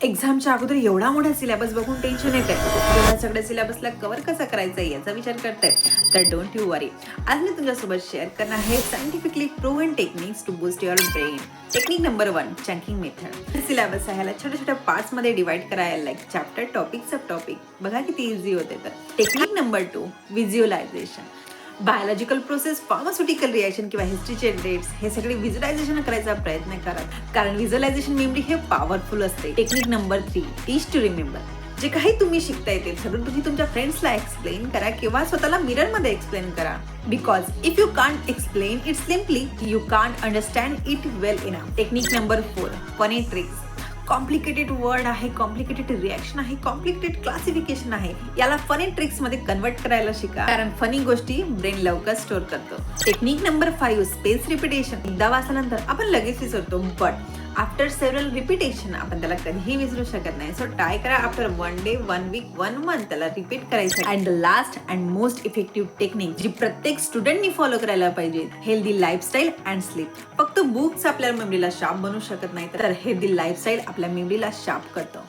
एक्झामच्या अगोदर एवढा मोठा सिलेबस बघून टेन्शन येते, एवढ्या सगळ्या सिलेबसला कव्हर कसा करायचा याचा विचार करताय तर डोंट यू वरी. आज मी तुमच्यासोबत शेअर करणार आहे scientifically proven techniques to boost your brain. Technique number 1, chunking method. Syllabus आहे ह्याला छोट्या छोट्या पार्ट्स मध्ये डिवाइड करायला, like chapter, topic, sub topic. बघा किती इझी होते. तर technique number 2, visualisation. Biological process, pharmaceutical reaction किंवा हिस्ट्रीचे डेट्स हे सगळे व्हिज्युअलायझेशन करायचा प्रयत्न करा, कारण व्हिज्युअलायझेशन मेमरी हे पॉवरफुल असते. Technique number 3, teach to remember. जे काही तुम्ही शिकता येते सगळं तुम्ही तुमच्या फ्रेंड्सला एक्सप्लेन करा किंवा स्वतःला मिररमध्ये एक्सप्लेन करा. Because if you can't explain it simply, you can't understand it well enough. Technique number 4, funny tricks. Complicated word आहे, कॉम्प्लिकेटेड रिॲक्शन आहे, कॉम्प्लिकेटेड क्लासिफिकेशन आहे, याला फनी ट्रिक्स मध्ये कन्वर्ट करायला शिका, कारण फनी गोष्टी ब्रेन लवकर स्टोअर करतो. Technique number 5, space repetition. एकदा वाचल्यानंतर आपण लगेच विसरतो, बट आफ्टर सेव्हरल रिपिटेशन आपण त्याला कधीही विसरू शकत नाही. सो ट्राय करा आफ्टर 1 डे, 1 वीक, 1 मंथ त्याला रिपीट करायचं. And the last and most effective technique जी प्रत्येक स्टुडंटनी फॉलो करायला पाहिजे, हेल्दी लाईफस्टाईल अँड स्लीप. फक्त बुक्स आपल्या मेमरीला शार्प बनवू शकत नाही, तर हेल्दी लाईफस्टाईल आपल्या मेमरीला शार्प करतो.